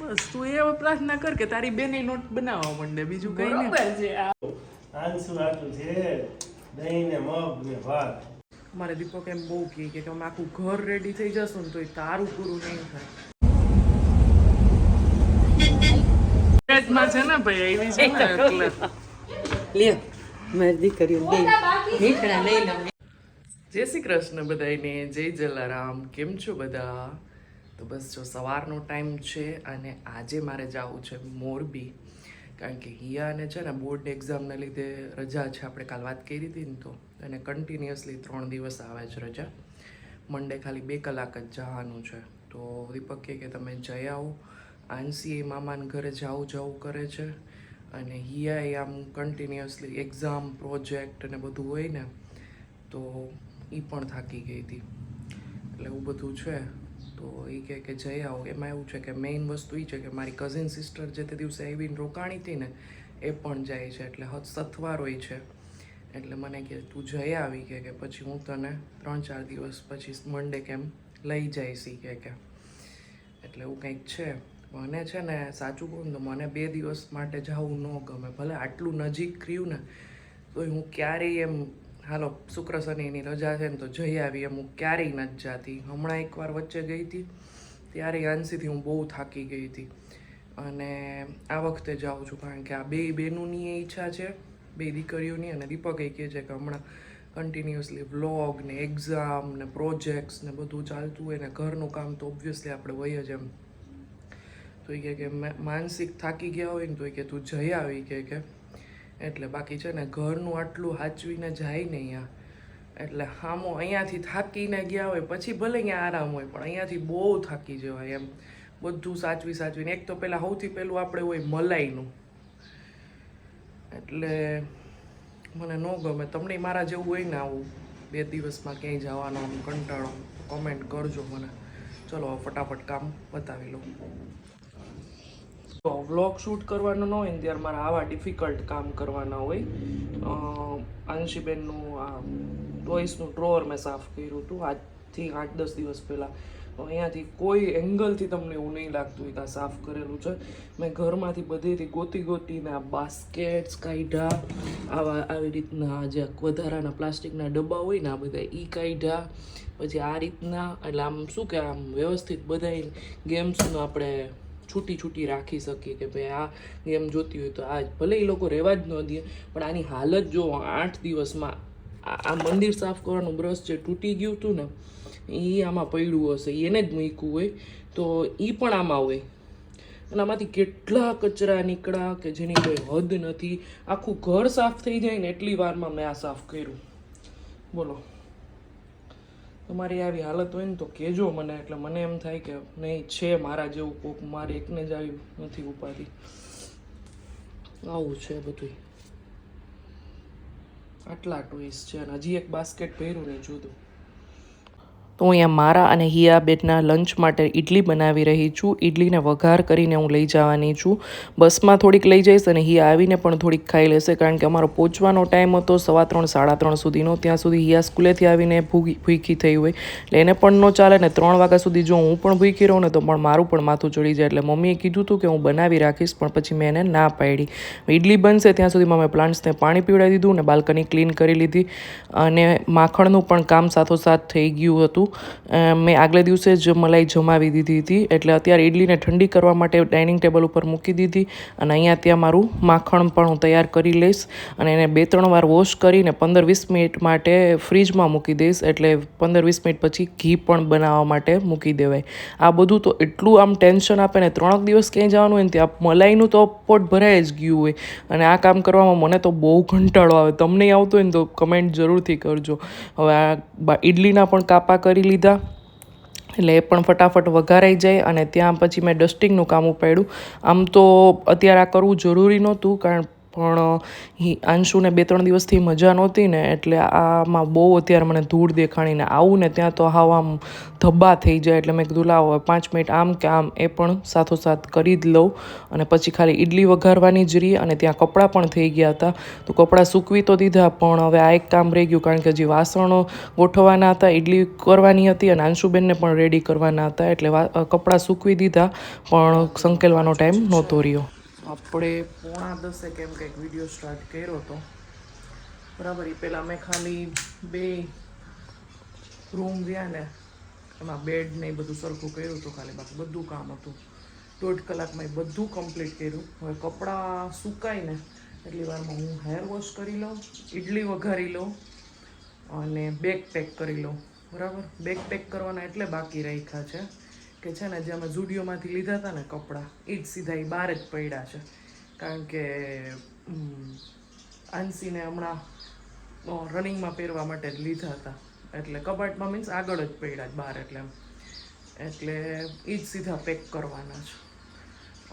બસ તું એ પ્રાર્થના કર કે તારી બેને નોટ બનાવવા માંડે, બીજું કઈ નહીં. બરોબર છે આ. આંસુ આટલું છે દહીં ને મગ ને ભાત. મારે દીપક એમ બહુ કહે કે અમે આખું ઘર રેડી થઈ જશું ને તો એ તારું પૂરું નહીં થાય. પેટમાં છે ને ભાઈ એવી છે ને એટલે. લ્યો મારી દીકરીઓ બે મીઠડા લઈ લઉં. જય શ્રી કૃષ્ણ બધાને, જય જલારામ. કેમ છો બધા? તો બસ જો સવારનો ટાઈમ છે અને આજે મારે જવું છે મોરબી, કારણ કે હિયાને છે ને બોર્ડ એક્ઝામને લીધે રજા છે. આપણે કાલ વાત કરી હતી ને, તો અને કન્ટિન્યુઅસલી 3 દિવસ આવે છે રજા. મંડે ખાલી 2 કલાક જ જવાનું છે. તો દીપક કહે કે તમે જઈ આવો. આંસી એ મામાના ઘરે જવું કરે છે અને હિયા એ આમ કન્ટિન્યુઅસલી એક્ઝામ પ્રોજેક્ટ અને બધું હોય ને, તો એ પણ થાકી ગઈ હતી. એટલે એવું બધું છે. તો એ કહે કે જઈ આવો. એમાં એવું છે કે મેઇન વસ્તુ એ છે કે મારી કઝિન સિસ્ટર જે તે દિવસે આવીને રોકાણી હતી ને, એ પણ જાય છે. એટલે સથવાર હોય છે. એટલે મને કે તું જઈ આવી કે પછી હું તને 3-4 દિવસ પછી મંડે કેમ લઈ જઈશ કે. એટલે એવું કંઈક છે. મને છે ને સાચું કહું ને તો મને 2 દિવસ માટે જવું ન ગમે. ભલે આટલું નજીક રહ્યું ને તોય હું ક્યારેય એમ હાલો શુક્ર શનિની રજા છે ને તો જઈ આવી એમ હું ક્યારેય નથી જતી. હમણાં એકવાર વચ્ચે ગઈ હતી ત્યારે આંસીથી હું બહુ થાકી ગઈ હતી અને આ વખતે જાઉં છું કારણ કે આ બેનોની એ ઈચ્છા છે, 2 દીકરીઓની. અને દીપક એ કહે છે કે હમણાં કન્ટિન્યુઅસલી વ્લોગ ને એક્ઝામ ને પ્રોજેક્ટ્સ ને બધું ચાલતું હોય ને ઘરનું કામ તો ઓબ્વિયસલી આપણે હોય જ એમ. તો એ કહે કે માનસિક થાકી ગયા હોય ને તો એ કે તું જઈ આવી કે. એટલે બાકી છે ને ઘરનું આટલું સાચવીને જાય ને અહીંયા, એટલે હામો અહીંયાથી થાકીને ગયા હોય પછી ભલે અહીંયા આરામ હોય, પણ અહીંયાથી બહુ થાકી જવાય એમ. બધું સાચવીને એક તો પહેલાં સૌથી પહેલું આપણે હોય મલાઈનું, એટલે મને ન ગમે. તમને મારા જેવું હોય ને આવું 2 દિવસમાં ક્યાંય જવાનો આમ કંટાળો, કોમેન્ટ કરજો મને. ચલો ફટાફટ કામ બતાવી લઉં. વ્લોગ શૂટ કરવાનો ન હોય ને ત્યારે મારે આવા ડિફિકલ્ટ કામ કરવાના હોય. આંશીબેનનું આ ટોಯ್સનું ડ્રોઅર મેં સાફ કર્યું હતું આજથી 8-10 દિવસ પહેલાં. તો અહીંયાથી કોઈ એંગલથી તમને એવું નહીં લાગતું કે આ સાફ કરેલું છે. મેં ઘરમાંથી બધેથી ગોતીને આ બાસ્કેટ્સ કાઢ્યા, આવી રીતના જે વધારાના પ્લાસ્ટિકના ડબ્બા હોય ને આ બધા એ કાઢ્યા. પછી આ રીતના એટલે આમ શું કે આમ વ્યવસ્થિત બધા ગેમ્સનું આપણે છૂટી રાખી શકીએ કે ભાઈ આ ગેમ જોતી હોય તો આ ભલે એ લોકો રહેવા જ ન દે, પણ આની હાલત જો 8 દિવસમાં આ મંદિર સાફ કરવાનું બ્રશ જે તૂટી ગયું હતું ને એ આમાં પડ્યું હશે, એને જ મૂક્યું હોય તો એ પણ આમાં હોય. અને આમાંથી કેટલા કચરા નીકળ્યા કે જેની કોઈ હદ નથી. આખું ઘર સાફ થઈ જાય ને એટલી વારમાં મેં આ સાફ કર્યું. બોલો, તમારી આવી હાલત હોય ને તો કહેજો મને. એટલે મને એમ થાય કે નહીં છે મારા જેવું કોક, મારે એકને જ આવી નથી ઉપાધિ. આવું છે બધું. આટલા ટોઈસ છે અને હજી એક બાસ્કેટ ભર્યું નહીં જુદું. તો અહીંયા મારા અને હિયા બેટના લંચ માટે ઇડલી બનાવી રહી છું. ઇડલીને વઘાર કરીને હું લઈ જવાની છું. બસમાં થોડીક લઈ જઈશ અને હિયા આવીને પણ થોડીક ખાઈ લેશે, કારણ કે અમારો પહોંચવાનો ટાઈમ હતો 3:15-3:30 સુધીનો. ત્યાં સુધી હિયા સ્કૂલેથી આવીને ભૂખી થઈ હોય એટલે એને પણ ન ચાલે ને. 3 વાગ્યા સુધી જો હું પણ ભૂખી રહું ને તો પણ મારું પણ માથું ચડી જાય. એટલે મમ્મીએ કીધું હતું કે હું બનાવી રાખીશ, પણ પછી મેં એને ના પાડી. ઇડલી બનશે ત્યાં સુધીમાં મેં પ્લાન્ટ્સને પાણી પીવડાવી દીધું ને બાલ્કની ક્લીન કરી લીધી અને માખણનું પણ કામ સાથોસાથ થઈ ગયું હતું. મેં આગલે દિવસે જ મલાઈ જમાવી દીધી હતી, એટલે અત્યારે ઇડલીને ઠંડી કરવા માટે ડાઇનિંગ ટેબલ ઉપર મૂકી દીધી. અને અહીંયા ત્યાં મારું માખણ પણ હું તૈયાર કરી લઈશ અને એને 2-3 વાર વોશ કરીને 15-20 મિનિટ માટે ફ્રીજમાં મૂકી દઈશ. એટલે 15-20 મિનિટ પછી ઘી પણ બનાવવા માટે મૂકી દેવાય. આ બધું તો એટલું આમ ટેન્શન આપે ને. 3 દિવસ ક્યાંય જવાનું હોય ને ત્યાં મલાઈનું તો પોટ ભરાઈ જ ગયું હોય અને આ કામ કરવામાં મને તો બહુ કંટાળો આવે. તમને આવતો હોય ને તો કમેન્ટ જરૂરથી કરજો. હવે આ ઇડલીના પણ કાપા કરી લીધા એટલે એ પણ ફટાફટ વઘારાઈ જાય. અને ત્યાં પછી મેં ડસ્ટિંગનું કામ ઉપાડ્યું. આમ તો અત્યારે આ કરવું જરૂરી નહોતું, કારણ પણ અંશુને 2-3 દિવસથી મજા નહોતી ને એટલે આમાં બહુ અત્યારે મને ધૂળ દેખાણીને આવું ને ત્યાં તો હાવ આમ ધબ્બા થઈ જાય. એટલે મેં કીધું લાવો 5 મિનિટ આમ કે આમ એ પણ સાથોસાથ કરી જ લઉં. અને પછી ખાલી ઇડલી વઘારવાની જ રહી અને ત્યાં કપડાં પણ થઈ ગયા હતા. તો કપડાં સૂકવી તો દીધા પણ હવે આ એક કામ રહી ગયું કારણ કે હજી વાસણો ગોઠવવાના હતા, ઇડલી કરવાની હતી અને અંશુબેનને પણ રેડી કરવાના હતા. એટલે કપડાં સૂકવી દીધા પણ સંકેલવાનો ટાઈમ નહોતો રહ્યો. આપણે 9:45 કેમ કંઈક વિડીયો સ્ટાર્ટ કર્યો હતો બરાબર. એ પહેલાં મેં ખાલી 2 રૂમ રહ્યા ને એમાં બેડ ને એ બધું સરખું કર્યું હતું ખાલી, બાકી બધું કામ હતું. 1.5 કલાકમાં એ બધું કમ્પ્લીટ કર્યું. હવે કપડાં સુકાય ને એટલી વારમાં હું હેર વોશ કરી લઉં, ઇડલી વઘારી લઉં અને બેગ પેક કરી લઉં બરાબર. બેગ પેક કરવાના એટલે બાકી રાખ્યા છે કે છે ને જે અમે ઝુડિયોમાંથી લીધા હતા ને કપડાં એ જ સીધા એ બહાર જ પડ્યા છે. કારણ કે આંસીને હમણાં રનિંગમાં પહેરવા માટે જ લીધા હતા એટલે કબાટમાં મીન્સ આગળ જ પડ્યા જ બહાર એટલે એ જ સીધા પેક કરવાના છે.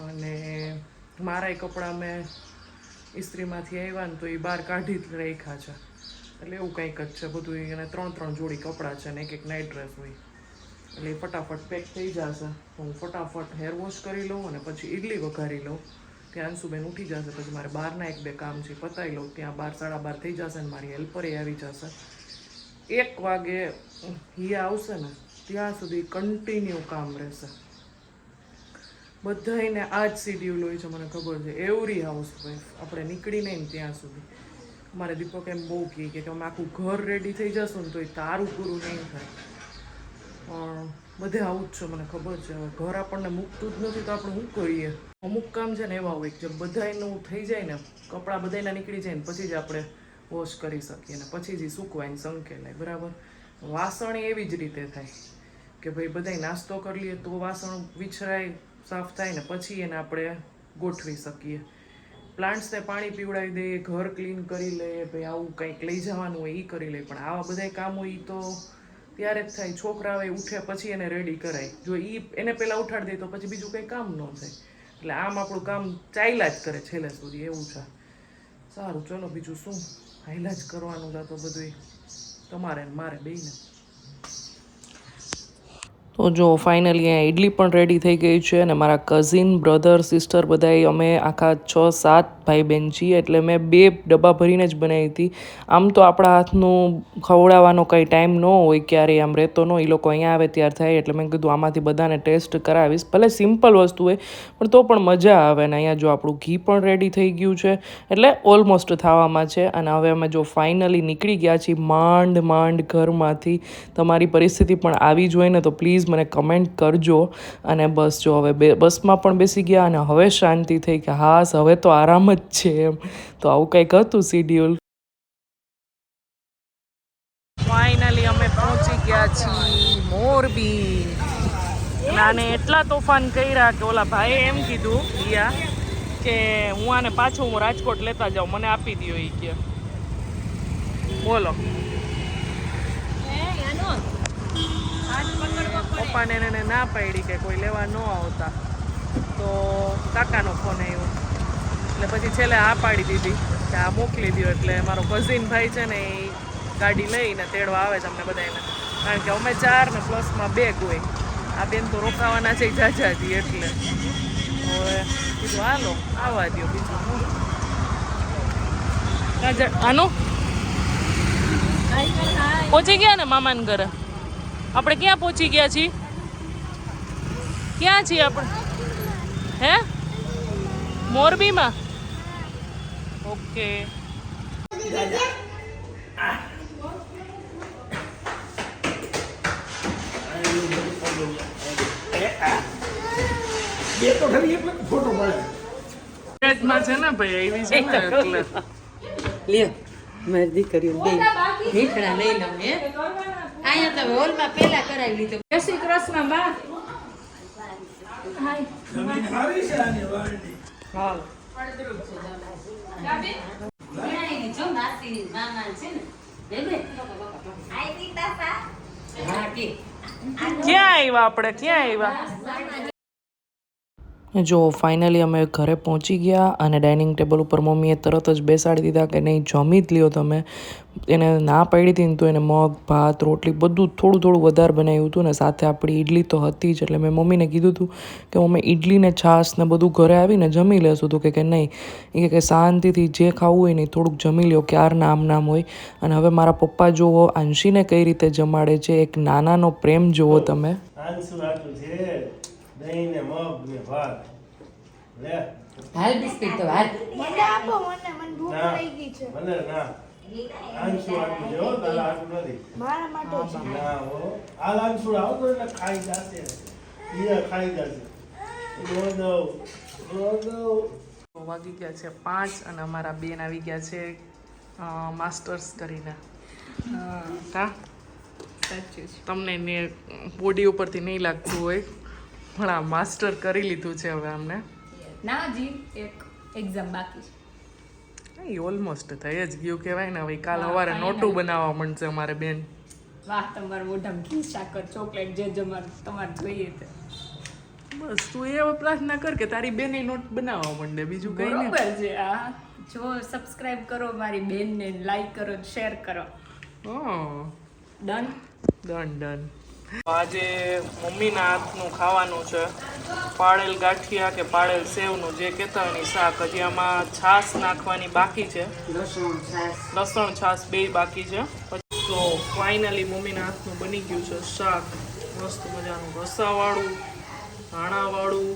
અને મારાય કપડાં મેં ઇસ્ત્રીમાંથી આવ્યા ને તો એ બહાર કાઢી જ રાખ્યા છે એટલે એવું કંઈક જ છે બધું. એને 3 જોડી કપડાં છે ને એક નાઇટ ડ્રેસ હોય એટલે એ ફટાફટ પેક થઈ જશે. હું ફટાફટ હેર વોશ કરી લઉં અને પછી ઇડલી વઘારી લઉં. ત્યાં અંશુબેન ઉઠી જશે પછી મારે બહારના 1-2 કામ છે પતાવી લઉં. ત્યાં 12-12:30 થઈ જશે ને મારી હેલ્પરે આવી જશે. 1 વાગે હિયા આવશે ને ત્યાં સુધી કન્ટિન્યુ કામ રહેશે. બધાને આ જ શિડ્યુલ હોય છે મને ખબર છે. એવરી હાઉસવાઈફ આપણે નીકળી નહીં ને ત્યાં સુધી. મારે દીપક એમ બહુ કહે કે અમે આખું ઘર રેડી થઈ જશું ને તો એ તારું પૂરું નહીં થાય. પણ બધે આવું જ છે મને ખબર છે. હવે ઘર આપણને મૂકતું જ નથી તો આપણે શું કરીએ. અમુક કામ છે ને એવા હોય કે બધાયનું થઈ જાય ને કપડાં બધાયના નીકળી જાય ને પછી જ આપણે વોશ કરી શકીએ ને પછી જ સૂકવાઈને સંકેલાય બરાબર. વાસણ એવી જ રીતે થાય કે ભાઈ બધાય નાસ્તો કરી લઈએ તો વાસણ વિછરાય સાફ થાય ને પછી એને આપણે ગોઠવી શકીએ. પ્લાન્ટ્સને પાણી પીવડાવી દઈએ, ઘર ક્લીન કરી લઈએ, ભાઈ આવું કંઈક લઈ જવાનું હોય એ કરી લઈએ. પણ આવા બધા કામ હોય એ તો ત્યારે જ થાય. છોકરાઓ ઉઠે પછી એને રેડી કરાય. જો એને પહેલાં ઉઠાડી દે તો પછી બીજું કંઈ કામ ન થાય. એટલે આમ આપણું કામ ચાલ્યા જ કરે છેલ્લે સુધી એવું છે. સારું ચલો બીજું શું હાઈલા જ કરવાનું છે તો બધું તમારે ને મારે બેયને. તો જો ફાઇનલી અહીંયા ઇડલી પણ રેડી થઈ ગઈ છે અને મારા કઝિન બ્રધર સિસ્ટર બધાય અમે આખા 6-7 ભાઈ બહેન છીએ એટલે મેં 2 ડબ્બા ભરીને જ બનાવી હતી. આમ તો આપણા હાથનું ખવડાવવાનો કંઈ ટાઈમ ન હોય ક્યારેય આમ રહેતો ન. એ લોકો અહીંયા આવે ત્યાર થાય એટલે મેં કીધું આમાંથી બધાને ટેસ્ટ કરાવીશ. ભલે સિમ્પલ વસ્તુ હોય પણ તો પણ મજા આવે. ને અહીંયા જો આપણું ઘી પણ રેડી થઈ ગયું છે એટલે ઓલમોસ્ટ થવામાં છે. અને હવે અમે જો ફાઇનલી નીકળી ગયા છીએ માંડ ઘરમાંથી. તમારી પરિસ્થિતિ પણ આવી જ હોય ને તો પ્લીઝ મને કમેન્ટ કરજો. અને બસ જો હવે બસમાં પણ બેસી ગયા અને હવે શાંતિ થઈ કે હાસ હવે તો આરામ જ છે એમ. તો આવું કંઈક હતું શિડ્યુલ. ફાઇનલી અમે પહોંચી ગયા છીએ મોરબી. નાને એટલા તોફાન કર્યા કે ઓલા ભાઈએ એમ કીધું યા કે હું આને પાછું હું રાજકોટ લેતા જાઉં મને આપી દો એ કે. બોલો પપ્પાને એને ના પાડી કે કોઈ લેવા ન આવતા તો કાકાનો ફોન આવ્યો એટલે પછી છેલ્લે આ પાડી દીધી કે આ મોકલી દો. એટલે મારો કઝિન ભાઈ છે ને એ ગાડી લઈને તેડવા આવે છે અમને બધાને. કારણ કે અમે 4 ને પ્લસમાં 2 હોય. આ બેન તો રોકાવાના છે જાજાજી એટલે હવે કીધું હાલો આવવા દો બીજું આનું. પહોંચી ગયા ને મામાને ઘરે. આપણે ક્યાં પહોંચી ગયા છીએ? ક્યાં છીએ આપણે? હે મોરબીમાં? ઓકે. છે ને ભાઈ એવી છે ને એટલે લ્યો મારી દીકરીઓ બે મીઠડા લઈ લઉં. હે અહીંયા તો હોલમાં પહેલા કરાવી લીધું. જય શ્રી કૃષ્ણ બા. હાલ ક્યાં આવ્યા આપણે? ક્યાં આવ્યા? જો ફાઇનલી અમે ઘરે પહોંચી ગયા અને ડાઇનિંગ ટેબલ ઉપર મમ્મીએ તરત જ બેસાડી દીધા કે નહીં જમી જ લ્યો તમે. એને ના પાડી હતી ને તો એને મગ ભાત રોટલી બધું થોડું થોડું વધારે બનાવ્યું હતું ને સાથે આપણી ઈડલી તો હતી જ. એટલે મેં મમ્મીને કીધું હતું કે મમ્મી ઈડલી ને છાશ ને બધું ઘરે આવીને જમી લેશું. તો કે નહીં, એ કે શાંતિથી જે ખાવું હોય ને થોડુંક જમી લ્યો, ક્યારના આમ હોય. અને હવે મારા પપ્પા જુઓ અંશીને કઈ રીતે જમાડે છે, એક નાનાનો પ્રેમ જુઓ તમે. આંસુ આટલું છે દહીં ને મગ ને ભાત લે. હાલ બિસ્કિટ તો હાલ. મને આપો, મને ભૂખ ના લાગી ગઈ છે. મને ના આંસુ આટલું છે હો, તારા આટલું નથી. મારા માટે છે. ના હો, આ આંસુ આવો તો એટલે ખાઈ જશે. ઈ ખાઈ જશે. દો. વાગી ગયા છે 5 અને અમારા બેન આવી ગયા છે માસ્ટર્સ કરીને. હા તમને ને બોડી ઉપરથી નહીં લાગતું હોય પણ આ માસ્ટર કરી લીધું છે હવે અમને. ના જી એક એક્ઝામ બાકી છે. એ ઓલમોસ્ટ થઈ જ ગયું કહેવાય ને. હવે કાલ સવારે નોટું બનાવવા માંડશે અમારે બેન. વાહ, તમારા મોઢામાં ઘી સાકર ચોકલેટ જે તમારે જોઈએ તે બસ તું એ પ્રાર્થના કર કે તારી બેન નોટ બનાવવા માંડે, બીજું કઈ નહીં. બરોબર છે. આ જો સબસ્ક્રાઇબ કરો મારી બેનને, લાઈક કરો, શેર કરો. ડન. ડન. આજે મમ્મીના હાથનું ખાવાનું છે પાળેલ ગાંઠિયા કે પાળેલ સેવનું જે કહેતા હોય એની શાક. હજી આમાં છાશ નાખવાની બાકી છે, લસણ છાશ બે બાકી છે. પછી તો ફાઇનલી મમ્મીના હાથનું બની ગયું છે શાક, મસ્ત મજાનું રસાવાળું ધાણાવાળું.